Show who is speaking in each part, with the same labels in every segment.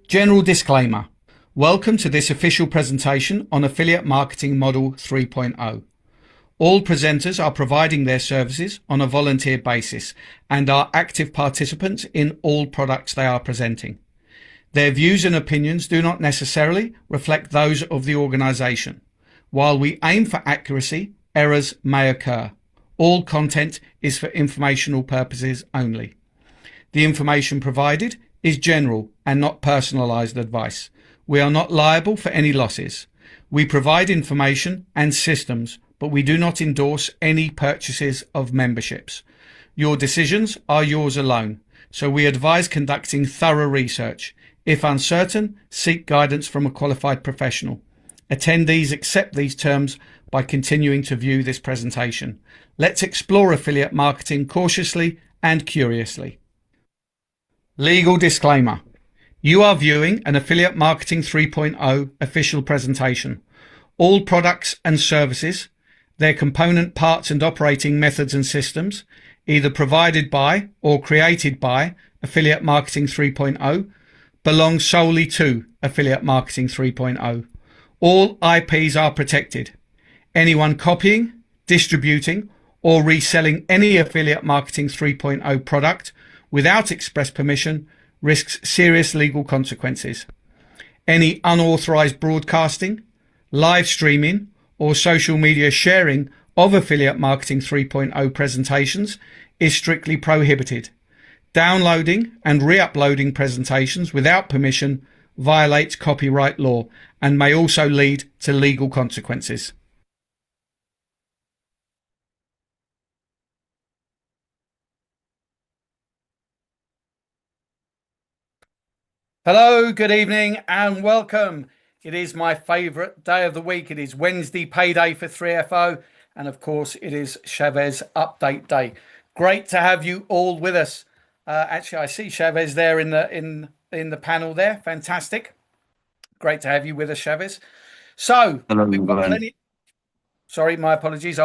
Speaker 1: General disclaimer. Welcome to this official presentation on Affiliate Marketing Model 3.0. All presenters are providing their services on a volunteer basis and are active participants in all products they are presenting. Their views and opinions do not necessarily reflect those of the organisation. While we aim for accuracy, errors may occur. All content is for informational purposes only. The information provided is general and not personalised advice. We are not liable for any losses. We provide information and systems, but we do not endorse any purchases of memberships. Your decisions are yours alone, so we advise conducting thorough research. If uncertain, seek guidance from a qualified professional. Attendees accept these terms by continuing to view this presentation. Let's explore affiliate marketing cautiously and curiously. Legal disclaimer. You are viewing an Affiliate Marketing 3.0 official presentation. All products and services, their component parts and operating methods and systems, either provided by or created by Affiliate Marketing 3.0, belong solely to Affiliate Marketing 3.0. All IPs are protected. Anyone copying, distributing, or reselling any Affiliate Marketing 3.0 product without express permission risks serious legal consequences. Any unauthorized broadcasting, live streaming, or social media sharing of Affiliate Marketing 3.0 presentations is strictly prohibited. Downloading and re-uploading presentations without permission violates copyright law and may also lead to legal consequences. Hello, good evening and welcome. It is my favourite day of the week. It is Wednesday, payday for 3FO, and of course it is Shavez update day. Great to have you all with us. Actually, I see Shavez there in the panel there. Fantastic. Great to have you with us, Shavez. So
Speaker 2: Hello,
Speaker 1: we've got
Speaker 2: everyone.
Speaker 1: plenty. Sorry, my apologies.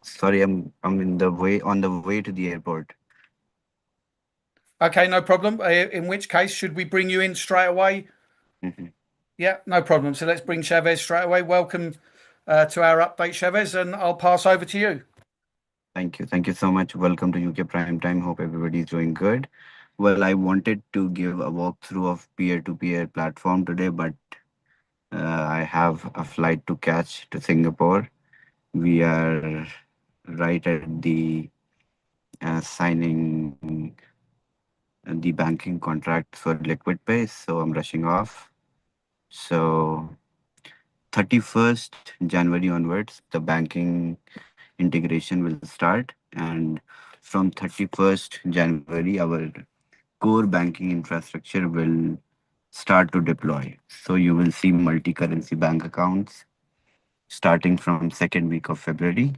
Speaker 2: Sorry, I'm on the way to the airport.
Speaker 1: Okay, no problem. In which case, should we bring you in straight away? Yeah, no problem. So let's bring Shavez straight away. Welcome to our update, Shavez, and I'll pass over to you.
Speaker 2: Thank you. Thank you so much. Welcome to UK Prime Time. Hope everybody is doing good. Well, I wanted to give a walkthrough of peer-to-peer platform today, but I have a flight to catch to Singapore. We are right at the signing the banking contract for Liquid Pay, so I'm rushing off. So 31st January onwards, the banking integration will start, and from 31st January, our core banking infrastructure will start to deploy. So you will see multi-currency bank accounts starting from second week of February,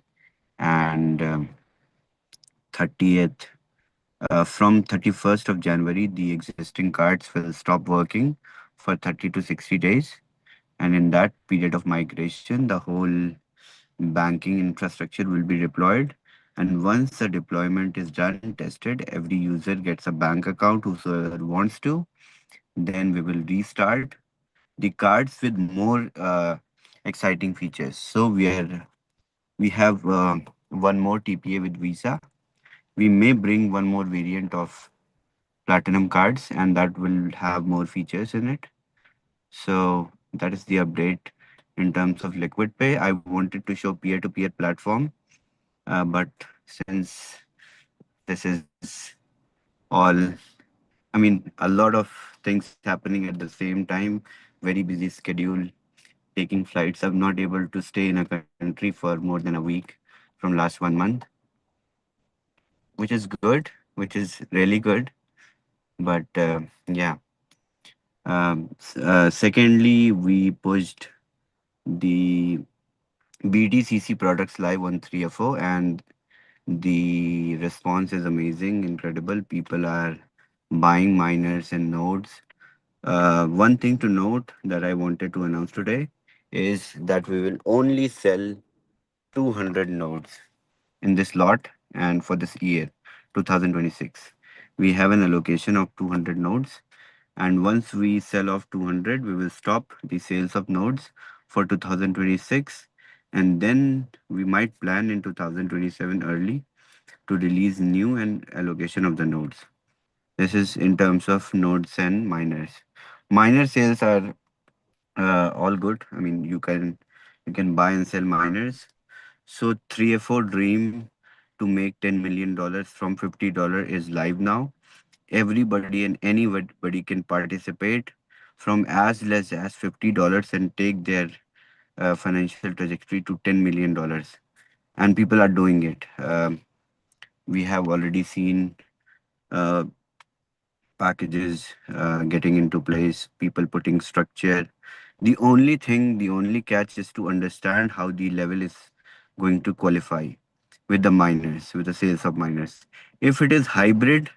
Speaker 2: and 30th from 31st of January, the existing cards will stop working for 30 to 60 days. And in that period of migration, the whole banking infrastructure will be deployed. And once the deployment is done, tested, every user gets a bank account, whosoever wants to. Then we will restart the cards with more exciting features. So we have one more TPA with Visa. We may bring one more variant of platinum cards, and that will have more features in it. So that is the update in terms of Liquid Pay. I wanted to show peer-to-peer platform, but since this is all, I mean, a lot of things happening at the same time, very busy schedule, taking flights. I'm not able to stay in a country for more than a week from last 1 month, which is good, which is really good. But yeah. Secondly, we pushed the BDCC products live on 3FO, and the response is amazing, incredible. People are buying miners and nodes. One thing to note that I wanted to announce today is that we will only sell 200 nodes in this lot, and for this year, 2026. We have an allocation of 200 nodes. And once we sell off 200, we will stop the sales of nodes for 2026. And then we might plan in 2027 early to release new and allocation of the nodes. This is in terms of nodes and miners. Miner sales are all good. I mean, you can buy and sell miners. So 3FO dream to make $10 million from $50 is live now. Everybody and anybody can participate from as less as $50 and take their financial trajectory to $10 million. And people are doing it. We have already seen uh, packages getting into place, people putting structure. The only catch is to understand how the level is going to qualify with the miners, with the sales of miners. If it is hybrid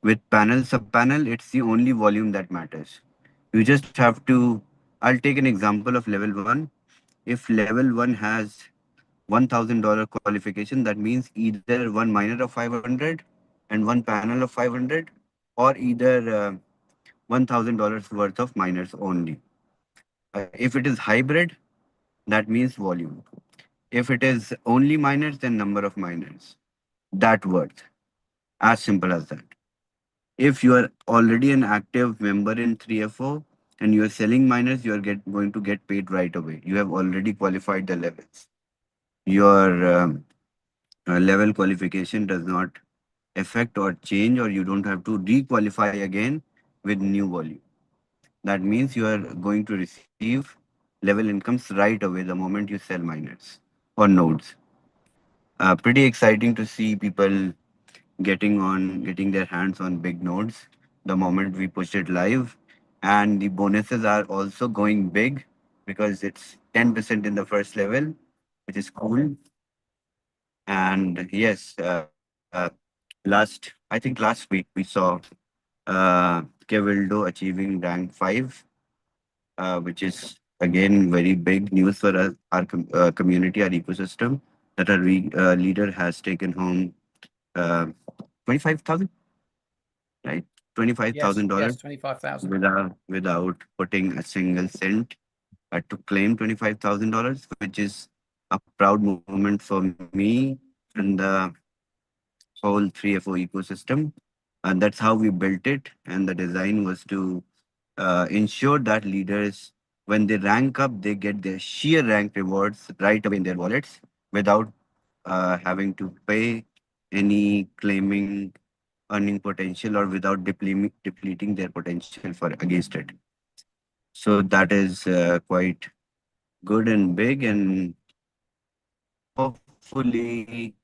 Speaker 2: with panel sub panel, it's the only volume that matters. You just have to. I'll take an example of level one. If level one has $1,000 qualification, that means either one miner of 500 and one panel of 500, or either $1,000 worth of miners only. If it is hybrid, that means volume. If it is only miners, then number of miners. That worth. As simple as that. If you are already an active member in 3FO and you are selling miners, you are going to get paid right away. You have already qualified the levels. Your level qualification does not affect or change, or you don't have to re-qualify again with new volume. That means you are going to receive level incomes right away the moment you sell miners or nodes. Pretty exciting to see people getting their hands on big nodes the moment we push it live. And the bonuses are also going big because it's 10% in the first level, which is cool. And yes, I think last week we saw Kevildo achieving rank 5, which is again very big news for us, our community, our ecosystem, that our leader has taken home uh, 25,000, right?
Speaker 1: Yes,
Speaker 2: $25,000
Speaker 1: yes, 25,000.
Speaker 2: without putting a single cent to claim $25,000, which is a proud moment for me and the whole 3FO ecosystem. And that's how we built it. And the design was to ensure that leaders, when they rank up, they get their sheer rank rewards right away in their wallets without having to pay any claiming earning potential or without depleting their potential for against it. So that is quite good and big, and hopefully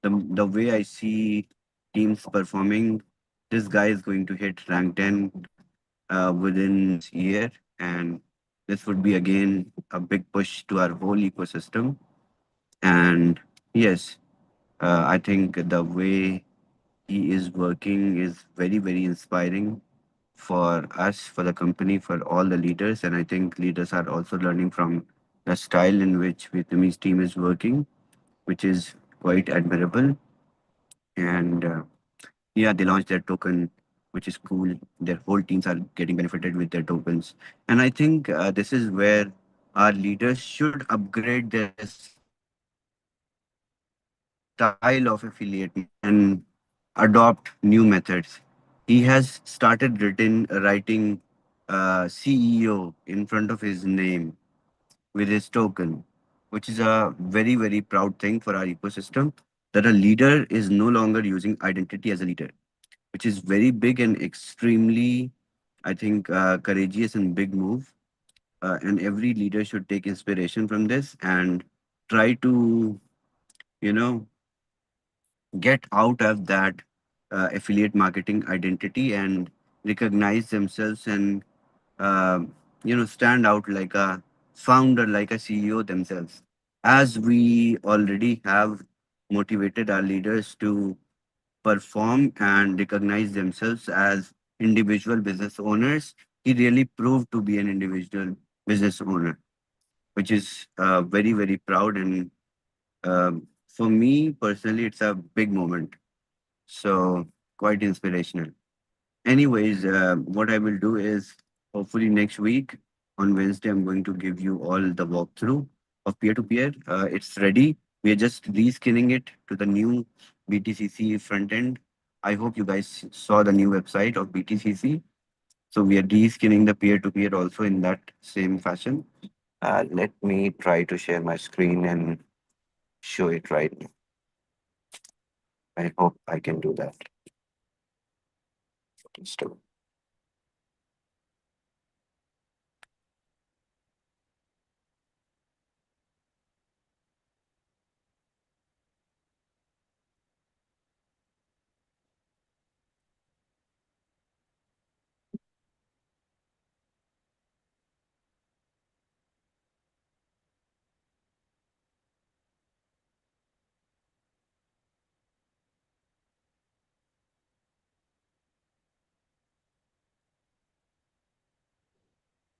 Speaker 2: the way I see teams performing, this guy is going to hit rank 10 within this year, and this would be again a big push to our whole ecosystem. And yes, I think the way he is working is very, very inspiring for us, for the company, for all the leaders. And I think leaders are also learning from the style in which Vietnamese team is working, which is quite admirable. And yeah, they launched their token, which is cool. Their whole teams are getting benefited with their tokens. And I think this is where our leaders should upgrade their style of affiliate marketing and adopt new methods. He has started writing CEO in front of his name with his token, which is a very, very proud thing for our ecosystem, that a leader is no longer using identity as a leader, which is very big and extremely, I think, courageous and big move. And every leader should take inspiration from this and try to, you know, get out of that affiliate marketing identity and recognize themselves and uh, stand out like a founder, like a CEO themselves. As we already have motivated our leaders to perform and recognize themselves as individual business owners, he really proved to be an individual business owner, which is very, very proud. And for me personally, it's a big moment. So, quite inspirational. Anyways, what I will do is hopefully next week on Wednesday, I'm going to give you all the walkthrough of peer to peer. It's ready. We are just reskinning it to the new BTCC front end. I hope you guys saw the new website of BTCC. So we are reskinning the peer to peer also in that same fashion. Let me try to share my screen and show it right now. I hope I can do that. So,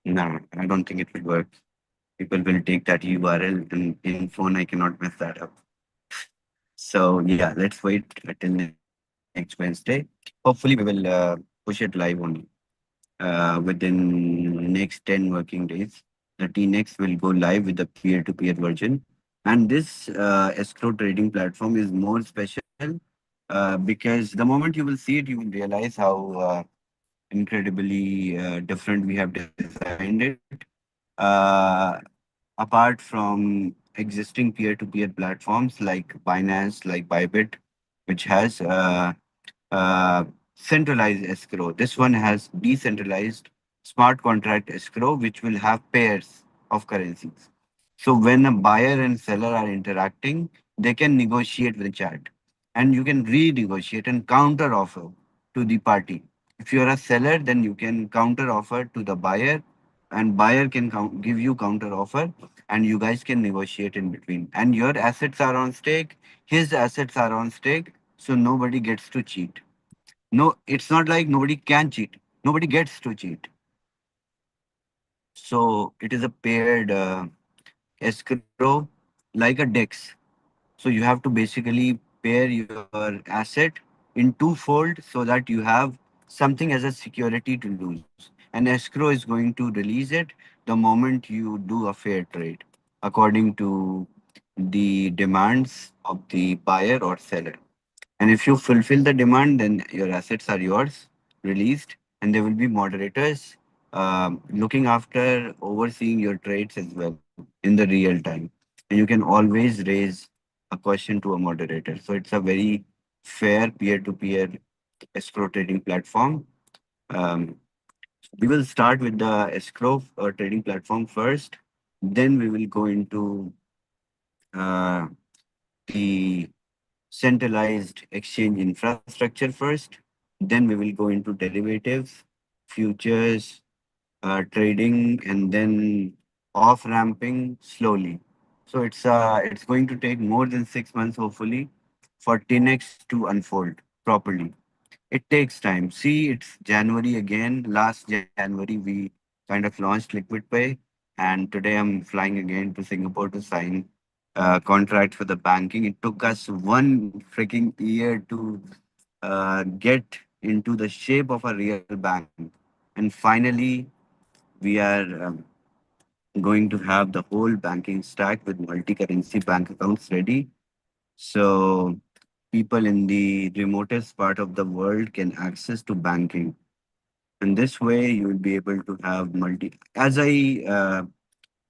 Speaker 2: no, I don't think it will work. People will take that URL and in phone I cannot mess that up. So yeah, let's wait until next Wednesday. Hopefully we will push it live only within next 10 working days. The T-Next will go live with the peer-to-peer version. And this escrow trading platform is more special because the moment you will see it, you will realize how incredibly different we have designed it. Uh, Apart from existing peer-to-peer platforms like Binance, like Bybit, which has uh, centralized escrow. This one has decentralized smart contract escrow, which will have pairs of currencies. So when a buyer and seller are interacting, they can negotiate with chat, and you can renegotiate and counter offer to the party. If you are a seller, then you can counter offer to the buyer, and buyer can give you counter offer, and you guys can negotiate in between. And your assets are on stake, his assets are on stake, so nobody gets to cheat. No, it's not like nobody can cheat. Nobody gets to cheat. So it is a paired escrow like a DEX. So you have to basically pair your asset in twofold so that you have something as a security to lose. And escrow is going to release it the moment you do a fair trade according to the demands of the buyer or seller. And if you fulfill the demand, then your assets are yours, released, and there will be moderators looking after overseeing your trades as well in the real time. And you can always raise a question to a moderator. So it's a very fair peer-to-peer escrow trading platform. Um, we will start with the escrow trading platform first. Then we will go into uh, the centralized exchange infrastructure first. Then we will go into derivatives, futures, trading, and then off ramping slowly. So it's going to take more than 6 months, hopefully, for TINX to unfold properly. It takes time. See, it's January again. Last January, we kind of launched Liquid Pay, and today I'm flying again to Singapore to sign contract for the banking. It took us one freaking year to get into the shape of a real bank, and finally, we are going to have the whole banking stack with multi-currency bank accounts ready. So people in the remotest part of the world can access to banking. And this way you will be able to have as I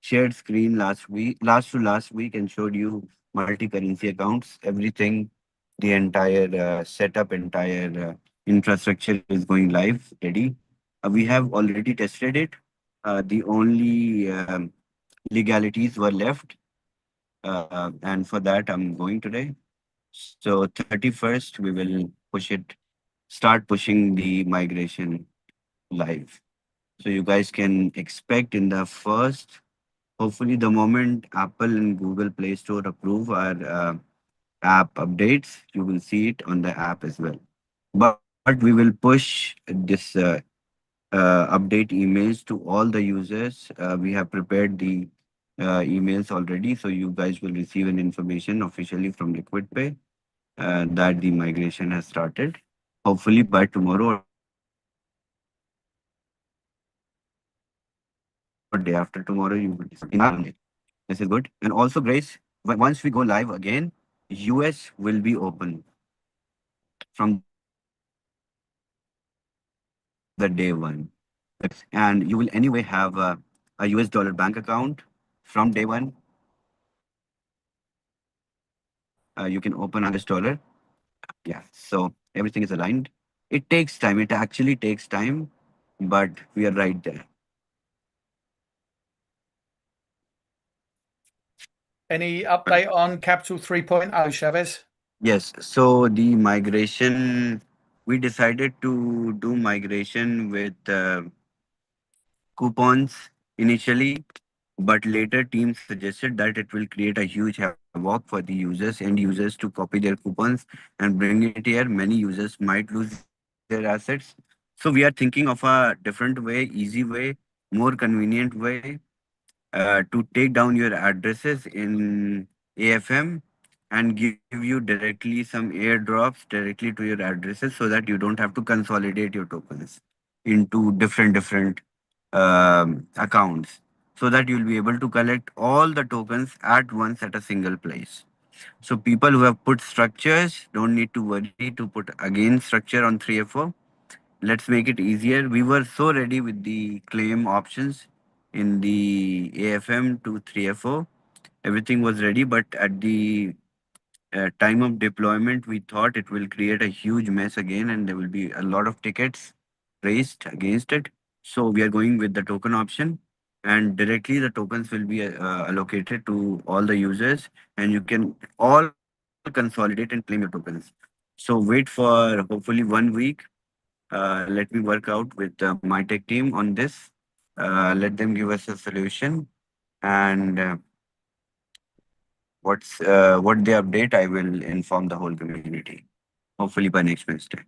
Speaker 2: shared screen last week and showed you multi-currency accounts, everything, the entire setup, entire infrastructure is going live, ready. We have already tested it. The only legalities were left, and for that I'm going today. So 31st we will start pushing the migration live. So you guys can expect in the first, hopefully the moment Apple and Google Play Store approve our app updates, you will see it on the app as well. But we will push this update emails to all the users. We have prepared the emails already, so you guys will receive an information officially from Liquid Pay that the migration has started. Hopefully by tomorrow or day after. day after tomorrow, you will see in our only. This is good. And also, Grace, once we go live again, US will be open from the day one. And you will anyway have a US dollar bank account from day one. You can open a US dollar. Yeah. So everything is aligned. It takes time. It actually takes time, but we are right there.
Speaker 1: Any update on Capital 3.0, Chavez?
Speaker 2: Yes. So the migration, we decided to do migration with coupons initially, but later team suggested that it will create a huge havoc for the users, end users, to copy their coupons and bring it here. Many users might lose their assets. So we are thinking of a different way, easy way, more convenient way to take down your addresses in AFM and give you directly some airdrops directly to your addresses so that you don't have to consolidate your tokens into different accounts, so that you'll be able to collect all the tokens at once at a single place. So people who have put structures don't need to worry to put again structure on 3FO. Let's make it easier. We were so ready with the claim options in the AFM to 3FO. Everything was ready, but at the time of deployment, we thought it will create a huge mess again, and there will be a lot of tickets raised against it. So we are going with the token option, and directly the tokens will be allocated to all the users, and you can all consolidate and claim your tokens. So wait for hopefully 1 week. Let me work out with my tech team on this. Let them give us a solution, and what they update, I will inform the whole community. Hopefully by next Wednesday.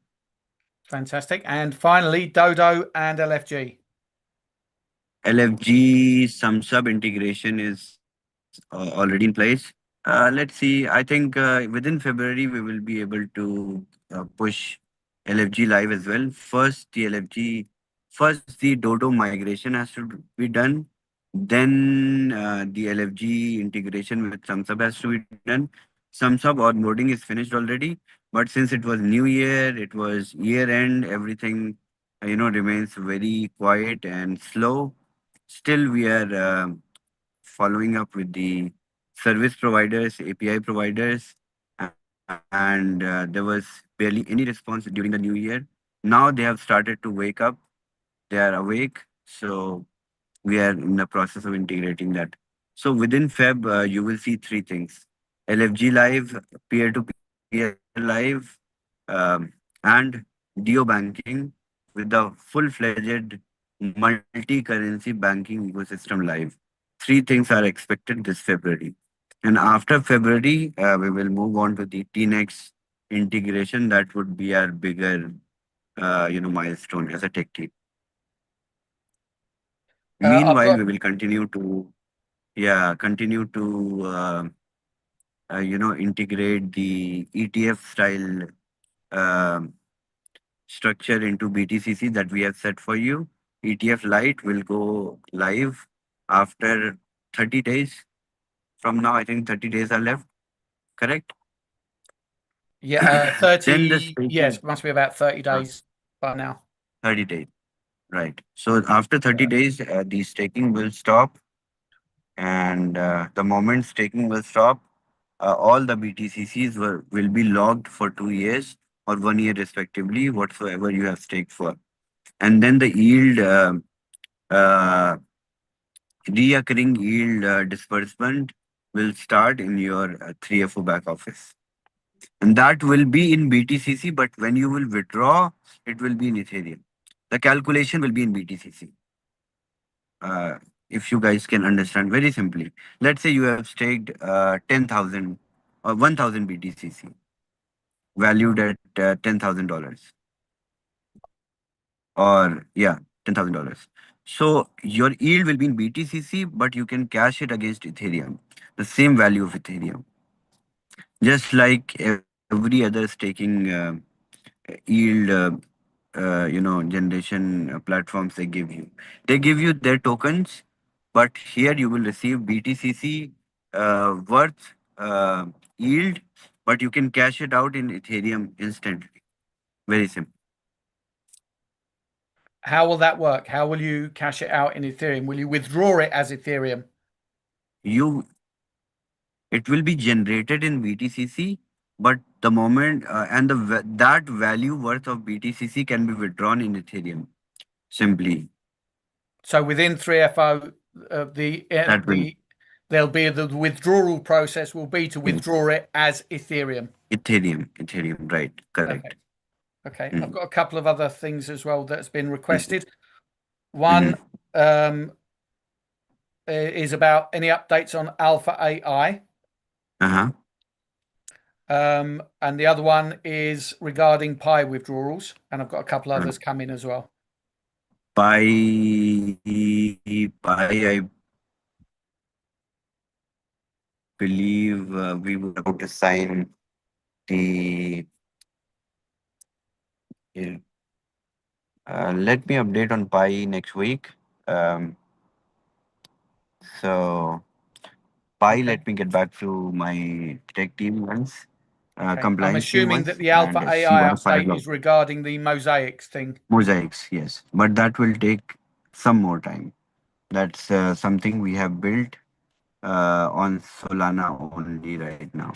Speaker 1: Fantastic. And finally, Dodo and LFG.
Speaker 2: LFG some sub integration is already in place. Let's see. I think within February we will be able to push LFG live as well. First the Dodo migration has to be done. Then the LFG integration with SumSub has to be done. SumSub onboarding is finished already, but since it was New Year, it was year end, everything remains very quiet and slow. Still, we are following up with the service providers, API providers, and there was barely any response during the new year. Now they have started to wake up, they are awake. So we are in the process of integrating that. So within Feb, you will see three things: LFG live, peer-to-peer live, and Dio banking with the full-fledged multi-currency banking ecosystem live. Three things are expected this February. And after February, we will move on to the TNEX integration. That would be our bigger, milestone as a tech team.
Speaker 1: I've
Speaker 2: Meanwhile,
Speaker 1: got
Speaker 2: we will continue to integrate the ETF style um structure into BTCC that we have set for you. ETF Lite will go live after 30 days from now. I think 30 days are left, correct?
Speaker 1: yeah,
Speaker 2: Then the
Speaker 1: 30.
Speaker 2: staking,
Speaker 1: Yes, must be about 30
Speaker 2: uh,
Speaker 1: days by now.
Speaker 2: 30 days, right? So after 30
Speaker 1: Yeah.
Speaker 2: days, the staking will stop, and the moment staking will stop, all the BTCCs will be logged for 2 years or 1 year respectively, whatsoever you have staked for. And then the yield, uh, reoccurring yield disbursement will start in your 3FO back office. And that will be in BTCC, but when you will withdraw, it will be in Ethereum. The calculation will be in BTCC. Uh, if you guys can understand very simply, let's say you have staked 10,000 or 1,000 BTCC valued at $10,000, or yeah, $10,000. So your yield will be in BTCC, but you can cash it against Ethereum, the same value of Ethereum, just like every other staking yield generation platforms they give you. They give you their tokens, but here you will receive BTCC worth yield, but you can cash it out in Ethereum instantly. Very simple.
Speaker 1: How will that work? How will you cash it out in Ethereum? Will you withdraw it as Ethereum?
Speaker 2: You It will be generated in BTCC, but the moment and that value worth of BTCC can be withdrawn in Ethereum. Simply
Speaker 1: So within 3FO,
Speaker 2: that will
Speaker 1: there'll be the withdrawal process will be to
Speaker 2: yes.
Speaker 1: withdraw it as Ethereum.
Speaker 2: Ethereum, right? Correct.
Speaker 1: Perfect. Okay, I've
Speaker 2: Mm-hmm.
Speaker 1: got a couple of other things as well that's been
Speaker 2: Mm-hmm.
Speaker 1: requested. One um, is about any updates on Alpha AI,
Speaker 2: Uh-huh.
Speaker 1: and the other one is regarding Pi withdrawals, and I've got a couple
Speaker 2: Right.
Speaker 1: others coming as well.
Speaker 2: I believe we were about to sign the. Let me update on Pi next week. Um, so Pi,
Speaker 1: Okay.
Speaker 2: let me get back to my tech team once,
Speaker 1: Okay. I'm
Speaker 2: compliance team
Speaker 1: assuming that
Speaker 2: once,
Speaker 1: the Alpha
Speaker 2: and see
Speaker 1: AI
Speaker 2: what a fire
Speaker 1: update
Speaker 2: log.
Speaker 1: is regarding the mosaics thing.
Speaker 2: Mosaics, yes, but that will take some more time. That's something we have built on Solana only right now.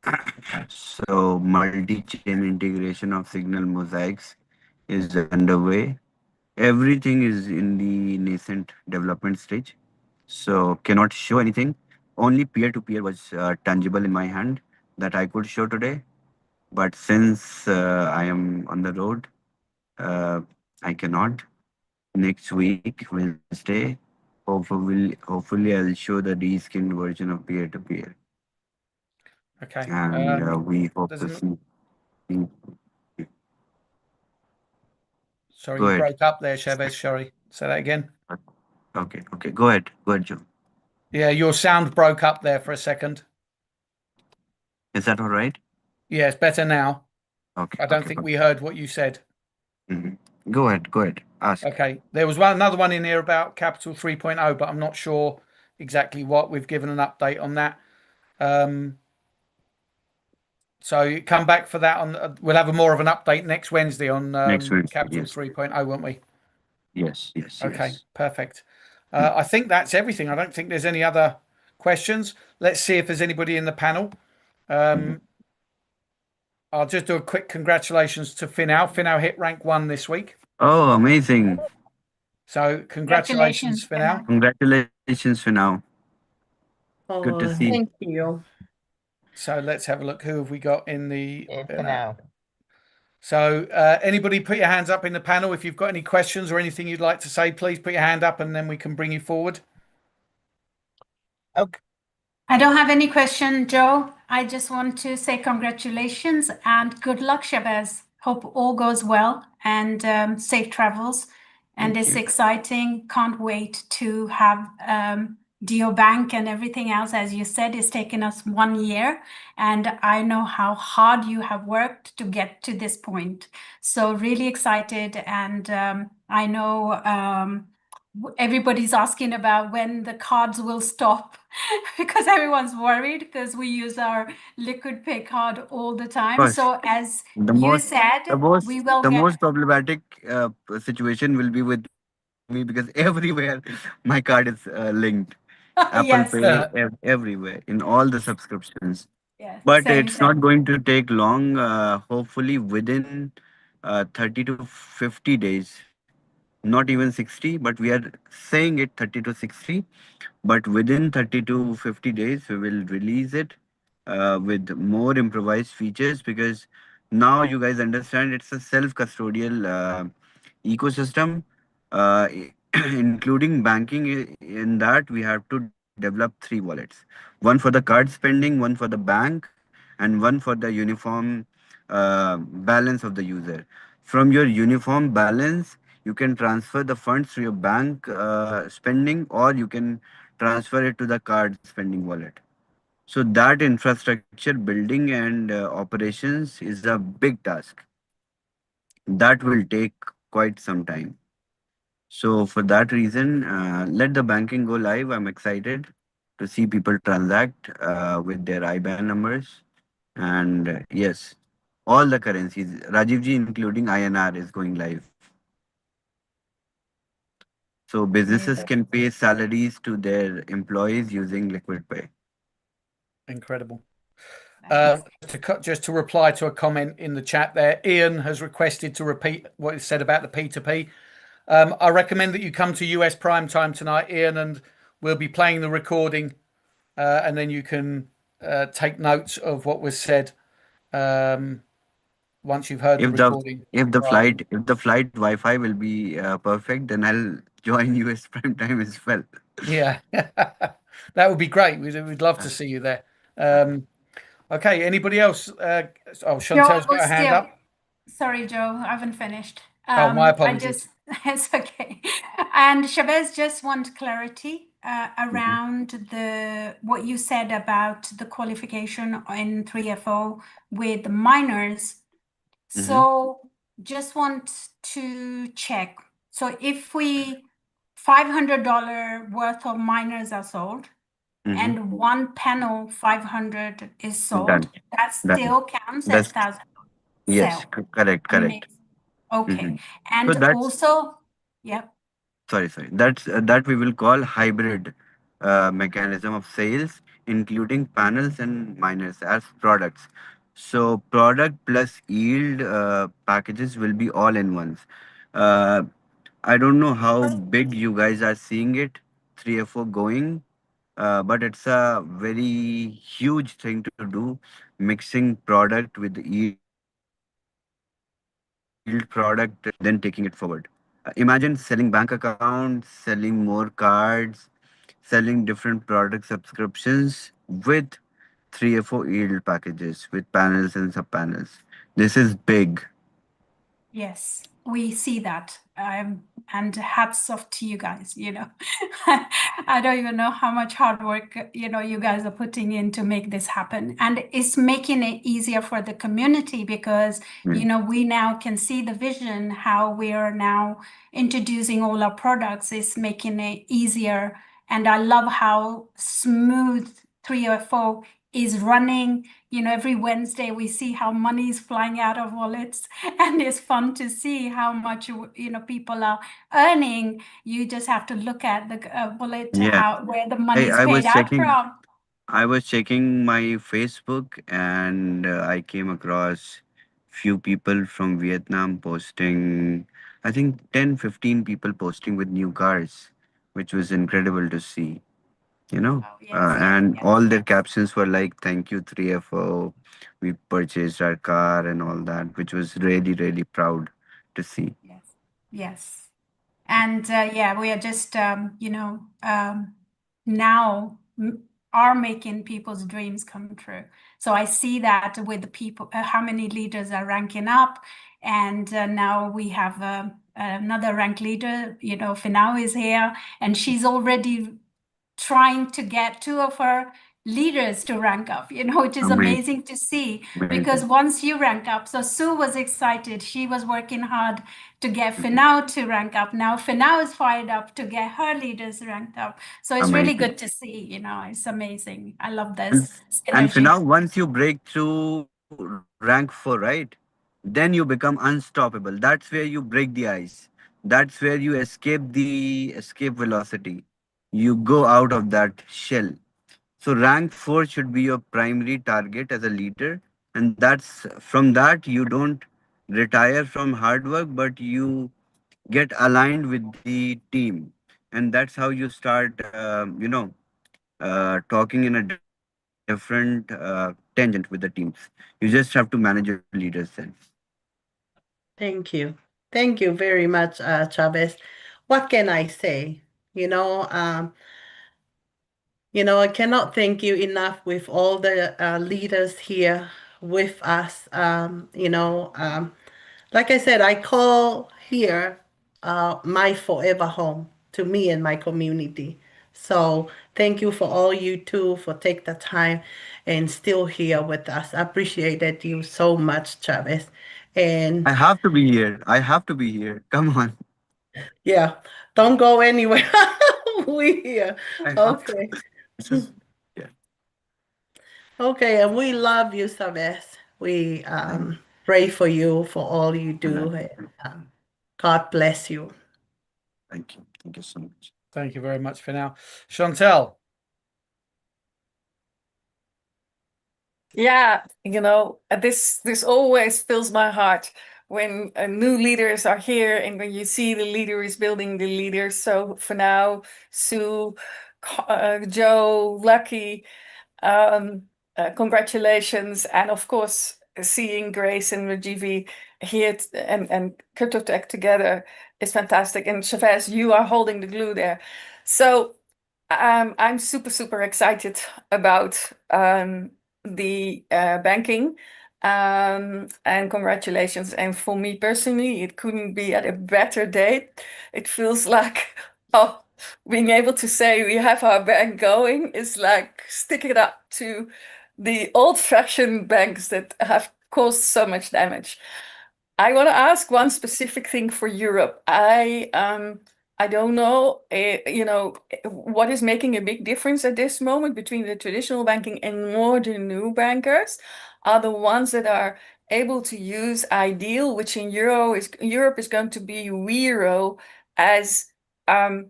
Speaker 1: Okay.
Speaker 2: So multi-chain integration of Signal mosaics is underway. Everything is in the nascent development stage, so cannot show anything. Only peer-to-peer was tangible in my hand that I could show today. But since I am on the road, uh, I cannot. Next week, Wednesday, hopefully I'll show the reskinned version of peer-to-peer,
Speaker 1: Okay.
Speaker 2: and we hope
Speaker 1: There's
Speaker 2: to
Speaker 1: an,
Speaker 2: see. Mm,
Speaker 1: sorry,
Speaker 2: Go
Speaker 1: you
Speaker 2: ahead.
Speaker 1: broke up there, Shavez. Sorry. Say that again.
Speaker 2: Okay. Go ahead, Joe.
Speaker 1: Yeah, your sound broke up there for a second.
Speaker 2: Is that all right?
Speaker 1: Yeah, it's better now.
Speaker 2: Okay,
Speaker 1: I don't
Speaker 2: okay.
Speaker 1: think we heard what you said.
Speaker 2: Mhm. Go ahead. Ask.
Speaker 1: Okay. There was another one in here about Capital 3.0, but I'm not sure exactly what. We've given an update on that. Um, so you come back for that on. We'll have a more of an update next Wednesday on
Speaker 2: Next Wednesday.
Speaker 1: Capital
Speaker 2: Yes.
Speaker 1: 3.0, won't we?
Speaker 2: Yes.
Speaker 1: Okay, perfect.
Speaker 2: Mm.
Speaker 1: I think that's everything. I don't think there's any other questions. Let's see if there's anybody in the panel.
Speaker 2: Mhm.
Speaker 1: Um, I'll just do a quick congratulations to Finau. Finau hit rank 1 this week.
Speaker 2: Oh, amazing.
Speaker 1: So congratulations,
Speaker 3: Congratulations,
Speaker 1: Finau.
Speaker 3: Vinod.
Speaker 2: Congratulations for now. Good to
Speaker 4: Oh,
Speaker 2: see.
Speaker 4: thank you.
Speaker 1: So let's have a look. Who have we got in the?
Speaker 4: For now.
Speaker 1: So anybody put your hands up in the panel if you've got any questions or anything you'd like to say. Please put your hand up, and then we can bring you forward.
Speaker 4: Okay.
Speaker 3: I don't have any question, Joe. I just want to say congratulations and good luck, Shabazz. Hope all goes well and safe travels. And
Speaker 2: Thank
Speaker 3: it's
Speaker 2: you.
Speaker 3: exciting. Can't wait to have Dio Bank and everything else. As you said, it's taken us 1 year. And I know how hard you have worked to get to this point. So really excited. And I know everybody's asking about when the cards will stop because everyone's worried because we use our liquid pay card all the
Speaker 2: Of
Speaker 3: time.
Speaker 2: course,
Speaker 3: So as
Speaker 2: the
Speaker 3: you
Speaker 2: most,
Speaker 3: said,
Speaker 2: the most,
Speaker 3: we will
Speaker 2: the
Speaker 3: get
Speaker 2: most problematic situation will be with me because everywhere my card is linked. Apple Pay
Speaker 3: yes,
Speaker 2: everywhere in all the subscriptions.
Speaker 3: yes,
Speaker 2: But
Speaker 3: same,
Speaker 2: it's not
Speaker 3: same.
Speaker 2: going to take long. Hopefully within 30 to 50 days, not even 60, but we are saying it 30 to 60. But within 30 to 50 days, we will release it with more improvised features because now you guys understand it's a self custodial ecosystem, including banking. In that, we have to develop three wallets: one for the card spending, one for the bank, and one for the uniform balance of the user. From your uniform balance, you can transfer the funds to your bank spending, or you can transfer it to the card spending wallet. So that infrastructure building and operations is a big task that will take quite some time. So for that reason, let the banking go live. I'm excited to see people transact with their IBAN numbers. And yes, all the currencies, Rajivji, including INR, is going live. So businesses
Speaker 3: Amazing.
Speaker 2: can pay salaries to their employees using Liquid Pay.
Speaker 1: Incredible.
Speaker 3: Nice.
Speaker 1: Just to reply to a comment in the chat there, Ian has requested to repeat what he said about the P2P. I recommend that you come to US Prime Time tonight, Ian, and we'll be playing the recording, and then you can take notes of what was said once you've heard the
Speaker 2: If the
Speaker 1: recording.
Speaker 2: if the
Speaker 1: Right.
Speaker 2: flight Wi-Fi will be perfect, then I'll join US Prime Time as well.
Speaker 1: Yeah, that would be great. We'd love to
Speaker 2: Uh,
Speaker 1: see you there.
Speaker 2: uh,
Speaker 1: Okay, anybody else?
Speaker 3: Joe,
Speaker 1: Chantel's
Speaker 3: I
Speaker 1: got
Speaker 3: was
Speaker 1: a hand
Speaker 3: still,
Speaker 1: up.
Speaker 3: sorry, Joe, I haven't finished.
Speaker 1: Oh, my
Speaker 3: I
Speaker 1: apologies.
Speaker 3: just, it's okay. And Chavez just want clarity
Speaker 2: mhm,
Speaker 3: around what you said about the qualification in 3FO with minors.
Speaker 2: mhm,
Speaker 3: So just want to check. So if we $500 worth of minors are sold,
Speaker 2: mhm.
Speaker 3: and one panel 500 is sold,
Speaker 2: Done.
Speaker 3: that
Speaker 2: Done.
Speaker 3: still counts as
Speaker 2: That's
Speaker 3: 1,000
Speaker 2: yes.
Speaker 3: sale.
Speaker 2: Correct. Correct.
Speaker 3: Amazing. Okay.
Speaker 2: Hmm. So
Speaker 3: And
Speaker 2: that's
Speaker 3: also, yep.
Speaker 2: sorry. That's that we will call hybrid mechanism of sales, including panels and miners as products. So product plus yield packages will be all in ones. Uh, I don't know how big you guys are seeing it, 3FO going, but it's a very huge thing to do, mixing product with yield product, then taking it forward. Imagine selling bank accounts, selling more cards, selling different product subscriptions with 3FO yield packages with panels and sub-panels. This is big.
Speaker 3: Yes, we see that. And hats off to you guys, you know. I don't even know how much hard work, you guys are putting in to make this happen. And it's making it easier for the community because,
Speaker 2: Mm.
Speaker 3: we now can see the vision, how we are now introducing all our products is making it easier. And I love how smooth 304 is running. Every Wednesday we see how money is flying out of wallets, and it's fun to see how much people are earning. You just have to look at the wallet,
Speaker 2: Yeah.
Speaker 3: how where the money
Speaker 2: I,
Speaker 3: is
Speaker 2: I
Speaker 3: paid
Speaker 2: was
Speaker 3: out
Speaker 2: checking.
Speaker 3: from.
Speaker 2: I was checking my Facebook and I came across few people from Vietnam posting, I think 10, 15 people posting with new cars, which was incredible to see, you know.
Speaker 3: Oh, yes,
Speaker 2: And
Speaker 3: yes,
Speaker 2: all their captions were like, "Thank you, 3FO. We purchased our car," and all that, which was really, really proud to see.
Speaker 3: yes, yes. And yeah, we are just, now are making people's dreams come true. So I see that with the people, how many leaders are ranking up. And now we have another rank leader, Finau is here, and she's already trying to get two of her leaders to rank up, which is
Speaker 2: Amazing.
Speaker 3: amazing to see because
Speaker 2: Amazing.
Speaker 3: once you rank up, so Sue was excited. She was working hard to get Finau to rank up. Now Finau is fired up to get her leaders ranked up. So it's really
Speaker 2: Amazing.
Speaker 3: good to see, it's amazing. I love
Speaker 2: And,
Speaker 3: this
Speaker 2: and for
Speaker 3: synergy.
Speaker 2: now, once you break through rank 4, right? Then you become unstoppable. That's where you break the ice. That's where you escape velocity. You go out of that shell. So rank 4 should be your primary target as a leader. And that's from that you don't retire from hard work, but you get aligned with the team. And that's how you start, talking in a different tangent with the teams. You just have to manage your leaders then.
Speaker 4: Thank you. Thank you very much, Chavez. What can I say? You know, um, I cannot thank you enough with all the leaders here with us. Like I said, I call here my forever home to me and my community. So thank you for all you two for take the time and still here with us. I appreciated you so much, Chavez.
Speaker 2: I
Speaker 4: And
Speaker 2: have to be here. I have to be here. Come on.
Speaker 4: yeah, Don't go anywhere. We here.
Speaker 2: I have to.
Speaker 4: Okay.
Speaker 2: This is, yeah.
Speaker 4: Okay, and we love you, Shavez. We
Speaker 2: Thank,
Speaker 4: pray for you for all you do.
Speaker 2: thank
Speaker 4: And, God bless you.
Speaker 2: thank you. Thank you so much.
Speaker 1: Thank you very much for now. Chantel.
Speaker 5: Yeah, this always fills my heart when new leaders are here and when you see the leader is building the leaders. So for now, Sue, Joe, Lucky, um, congratulations, and of course, seeing Grace and Rajivi here and CryptoTech together is fantastic. And Chavez, you are holding the glue there. So I'm super excited about the banking. And congratulations. And for me personally, it couldn't be at a better date. It feels like, oh, being able to say we have our bank going is like sticking it up to the old-fashioned banks that have caused so much damage. I want to ask one specific thing for Europe. I don't know, what is making a big difference at this moment between the traditional banking and more the new bankers are the ones that are able to use Ideal, which in Europe is going to be Wero as um,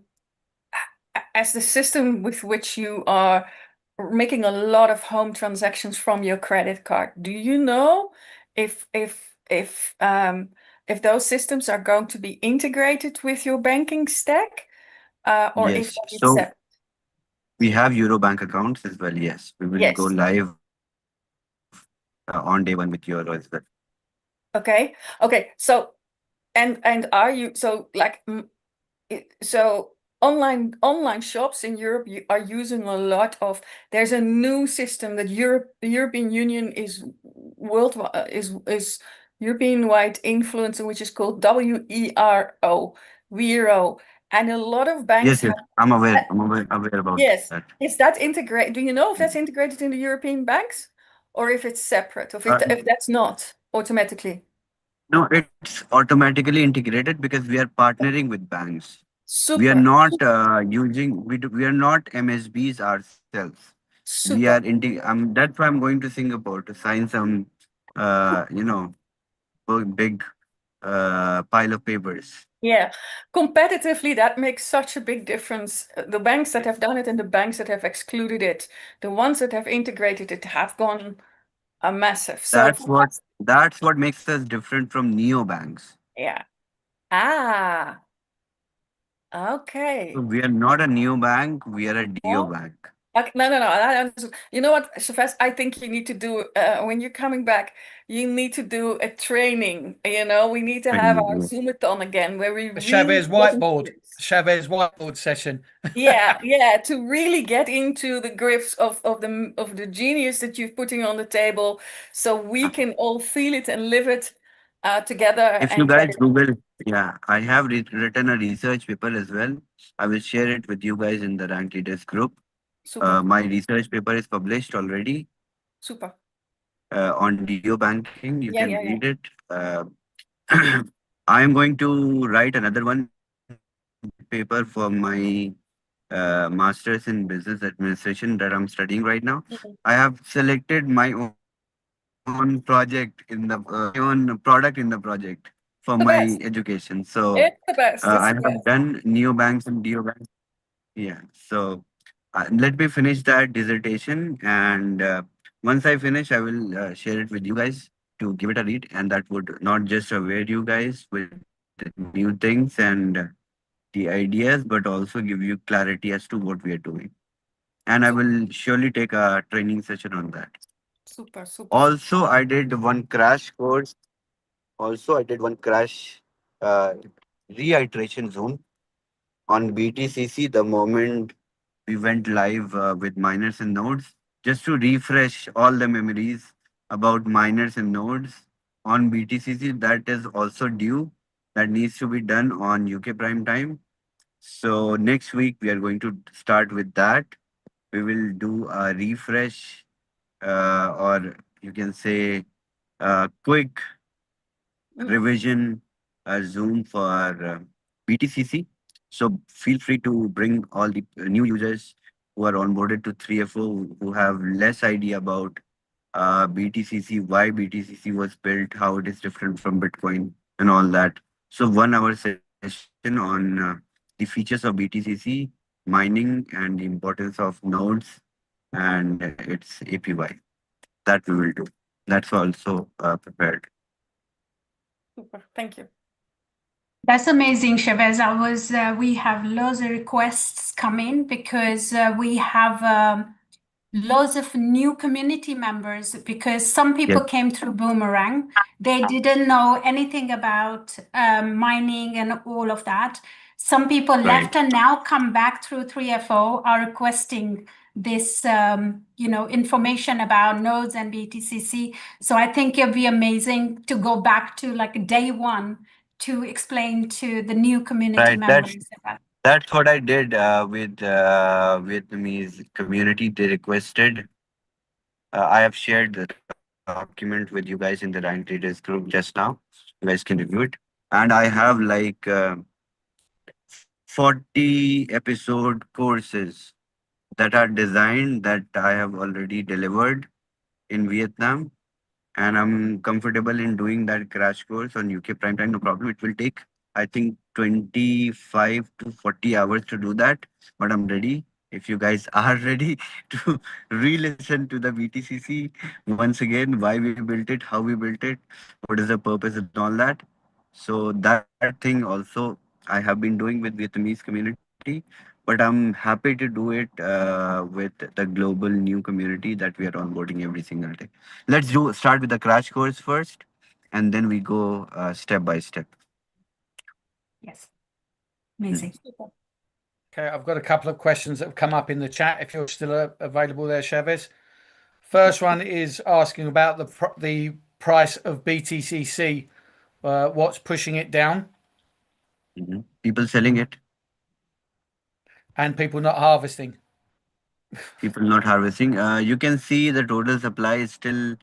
Speaker 5: as the system with which you are making a lot of home transactions from your credit card. Do you know if those systems are going to be integrated with your banking stack, or if
Speaker 2: Yes.
Speaker 5: it's
Speaker 2: So
Speaker 5: separate?
Speaker 2: we have Euro bank accounts as well. Yes. We will go
Speaker 5: Yes.
Speaker 2: live on day one with Euro as well.
Speaker 5: Okay. Okay. So and are you so like so online shops in Europe are using a lot of. There's a new system that the European Union is worldwide is European wide influence, which is called WERO, and a lot of banks
Speaker 2: Yes, yes.
Speaker 5: have.
Speaker 2: I'm
Speaker 5: uh,
Speaker 2: aware. I'm aware about
Speaker 5: yes,
Speaker 2: that.
Speaker 5: is that integrate? Do you know if that's integrated in the European banks, or if it's separate, or if that's not automatically?
Speaker 2: No, it's automatically integrated because we are partnering with banks. We are
Speaker 5: Super,
Speaker 2: not we are not MSBs ourselves. We are
Speaker 5: super.
Speaker 2: that's why I'm going to Singapore to sign some you know big pile of papers.
Speaker 5: Yeah, competitively, that makes such a big difference. The banks that have done it and the banks that have excluded it, the ones that have integrated it have gone a massive. So
Speaker 2: That's what makes us different from neobanks.
Speaker 5: yeah. Ah,
Speaker 2: So
Speaker 5: okay.
Speaker 2: we are not a neobank, we are a Dio
Speaker 5: Well,
Speaker 2: bank.
Speaker 5: okay, no. You know what, Shavez? I think you need to do when you're coming back. You need to do a training. We need to have our
Speaker 2: Yes.
Speaker 5: Zoomathon again, where we
Speaker 1: A
Speaker 5: really
Speaker 1: Chavez
Speaker 5: get into
Speaker 1: whiteboard.
Speaker 5: this.
Speaker 1: Chavez whiteboard session.
Speaker 5: Yeah, to really get into the grips of the genius that you're putting on the table, so we can all feel it and live it together
Speaker 2: If you
Speaker 5: and get
Speaker 2: guys
Speaker 5: it.
Speaker 2: Google, yeah, I have written a research paper as well. I will share it with you guys in the Rank Leaders group.
Speaker 5: Super,
Speaker 2: My research paper is published already
Speaker 5: super.
Speaker 2: on Dio banking. You
Speaker 5: Yeah,
Speaker 2: can
Speaker 5: yeah, yeah.
Speaker 2: read it. I am going to write another one paper for my master's in business administration that I'm studying right now.
Speaker 5: Mhm.
Speaker 2: I have selected my own project in the my own product in the project for
Speaker 5: The
Speaker 2: my
Speaker 5: best.
Speaker 2: education. So
Speaker 5: It's the best. It's
Speaker 2: I
Speaker 5: the
Speaker 2: have
Speaker 5: best.
Speaker 2: done neobanks and deobanks. Yeah. So let me finish that dissertation, and once I finish, I will share it with you guys to give it a read, and that would not just aware you guys with new things and the ideas, but also give you clarity as to what we are doing. And I
Speaker 5: Super,
Speaker 2: will surely take a training session on that.
Speaker 5: super, super, super.
Speaker 2: Also, I did one crash course. Also, I did one crash uh, reiteration zone on BTCC the moment we went live with miners and nodes, just to refresh all the memories about miners and nodes on BTCC. That is also due. That needs to be done on UK prime time. So next week we are going to start with that. We will do a refresh, or you can say a quick
Speaker 5: Mm,
Speaker 2: revision Zoom for BTCC. So feel free to bring all the new users who are onboarded to 3FO who have less idea about BTCC, why BTCC was built, how it is different from Bitcoin, and all that. So 1 hour session on the features of BTCC, mining, and the importance of nodes and its APY. That we will do. That's also prepared.
Speaker 5: Super. Thank you.
Speaker 3: That's amazing, Shavez. We have loads of requests come in because we have loads of new community members because some people
Speaker 2: Yes,
Speaker 3: came through Boomerang. They didn't know anything about mining and all of that. Some people left
Speaker 2: right.
Speaker 3: and now come back through 3FO are requesting this, information about nodes and BTCC. So I think it'd be amazing to go back to like day one to explain to the new community
Speaker 2: Right.
Speaker 3: members about.
Speaker 2: That's what I did with Vietnamese community. They requested. I have shared the document with you guys in the Line Traders group just now. You guys can review it. And I have like 40 episode courses that are designed that I have already delivered in Vietnam, and I'm comfortable in doing that crash course on UK prime time. No problem. It will take, I think, 25 to 40 hours to do that, but I'm ready. If you guys are ready to re-listen to the BTCC once again, why we built it, how we built it, what is the purpose, and all that. So that thing also I have been doing with Vietnamese community, but I'm happy to do it with the global new community that we are onboarding every single day. Let's do start with the crash course first, and then we go step by step.
Speaker 3: Yes, amazing.
Speaker 5: Super.
Speaker 1: Okay, I've got a couple of questions that have come up in the chat. If you're still available there, Chavez. First one is asking about the price of BTCC. What's pushing it down,
Speaker 2: People selling it,
Speaker 1: and people not harvesting.
Speaker 2: people not harvesting. You can see the total supply is still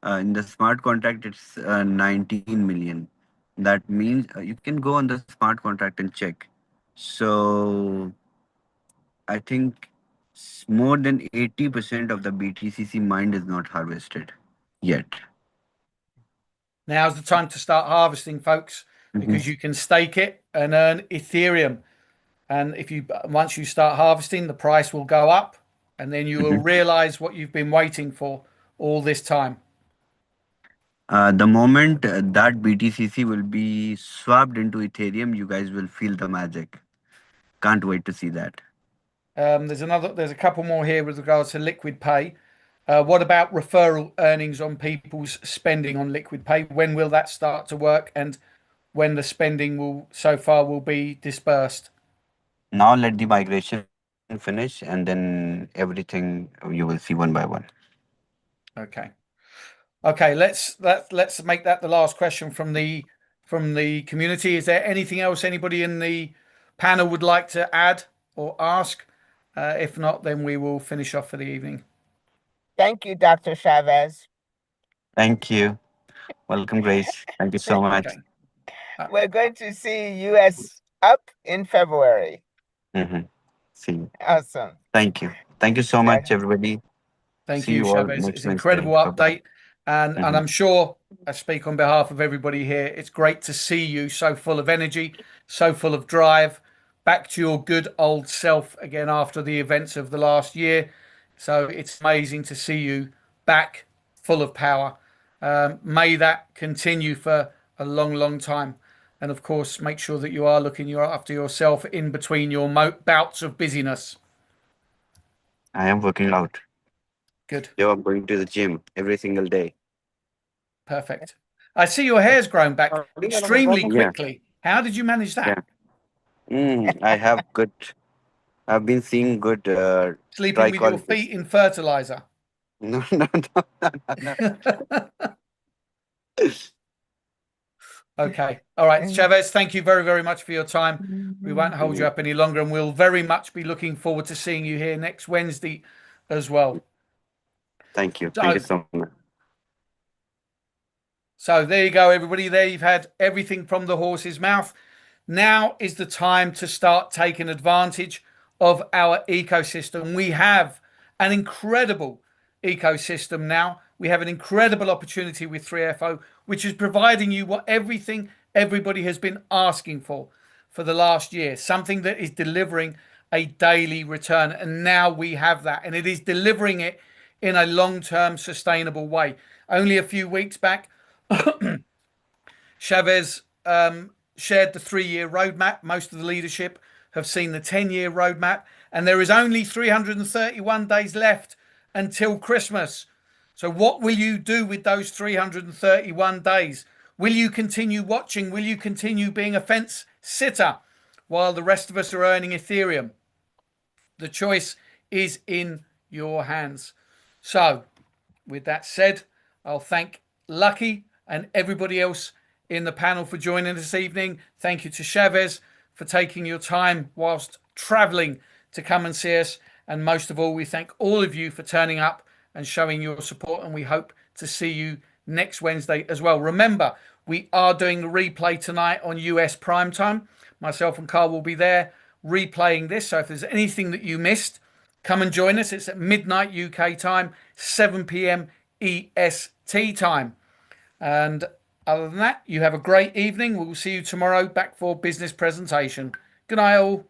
Speaker 2: in the smart contract. It's 19 million. That means you can go on the smart contract and check. So I think more than 80% of the BTCC mined is not harvested yet.
Speaker 1: Now's the time to start harvesting, folks,
Speaker 2: Mhm.
Speaker 1: because you can stake it and earn Ethereum. And if you once you start harvesting, the price will go up, and then you will
Speaker 2: Mhm.
Speaker 1: realize what you've been waiting for all this time.
Speaker 2: The moment that BTCC will be swapped into Ethereum, you guys will feel the magic. Can't wait to see that.
Speaker 1: There's a couple more here with regards to liquid pay. What about referral earnings on people's spending on liquid pay? When will that start to work, and when the spending will be dispersed?
Speaker 2: Now let the migration finish, and then everything you will see one by one.
Speaker 1: Okay. Okay, let's make that the last question from the community. Is there anything else anybody in the panel would like to add or ask? If not, then we will finish off for the evening.
Speaker 6: Thank you, Dr. Chavez.
Speaker 2: Thank you. Welcome, Grace. Thank you so much.
Speaker 1: Okay.
Speaker 6: We're going to see US up in February.
Speaker 2: Hmm. See you.
Speaker 6: Awesome.
Speaker 2: Thank you. Thank you so
Speaker 6: Okay.
Speaker 2: much, everybody.
Speaker 1: Thank
Speaker 2: See
Speaker 1: you,
Speaker 2: you all
Speaker 1: Chavez.
Speaker 2: next
Speaker 1: It's an incredible
Speaker 2: Wednesday. Bye-bye.
Speaker 1: update. And I'm sure I speak on behalf of everybody here. It's great to see you so full of energy, so full of drive, back to your good old self again after the events of the last year. So it's amazing to see you back full of power. May that continue for a long, long time. And of course, make sure that you are looking after yourself in between your bouts of busyness.
Speaker 2: I am working out.
Speaker 1: Good.
Speaker 2: Yo, I'm going to the gym every single day.
Speaker 1: Perfect. I see your hair's grown back extremely
Speaker 2: Yeah,
Speaker 1: quickly. How did you manage
Speaker 2: yeah.
Speaker 1: that?
Speaker 2: I have good. I've been seeing good
Speaker 1: Sleeping with your feet
Speaker 2: trichologists.
Speaker 1: in fertilizer.
Speaker 2: No, no, no, no, no, no.
Speaker 1: Okay. All right. Chavez, thank you very, very much for your time. We won't hold you up any longer, and we'll very much be looking forward to seeing you here next Wednesday as well.
Speaker 2: Thank you. Thank you
Speaker 1: So,
Speaker 2: so much.
Speaker 1: so there you go, everybody. There you've had everything from the horse's mouth. Now is the time to start taking advantage of our ecosystem. We have an incredible ecosystem now. We have an incredible opportunity with 3FO, which is providing you what everybody has been asking for the last year, something that is delivering a daily return. And now we have that, and it is delivering it in a long-term sustainable way. Only a few weeks back, Chavez shared the 3-year roadmap. Most of the leadership have seen the 10-year roadmap, and there is only 331 days left until Christmas. So what will you do with those 331 days? Will you continue watching? Will you continue being a fence sitter while the rest of us are earning Ethereum? The choice is in your hands. So with that said, I'll thank Lucky and everybody else in the panel for joining this evening. Thank you to Chavez for taking your time whilst traveling to come and see us. And most of all, we thank all of you for turning up and showing your support. And we hope to see you next Wednesday as well. Remember, we are doing the replay tonight on US prime time. Myself and Carl will be there replaying this. So if there's anything that you missed, come and join us. It's at midnight UK time, 7 p.m. EST time. And other than that, you have a great evening. We'll see you tomorrow back for business presentation. Good night all.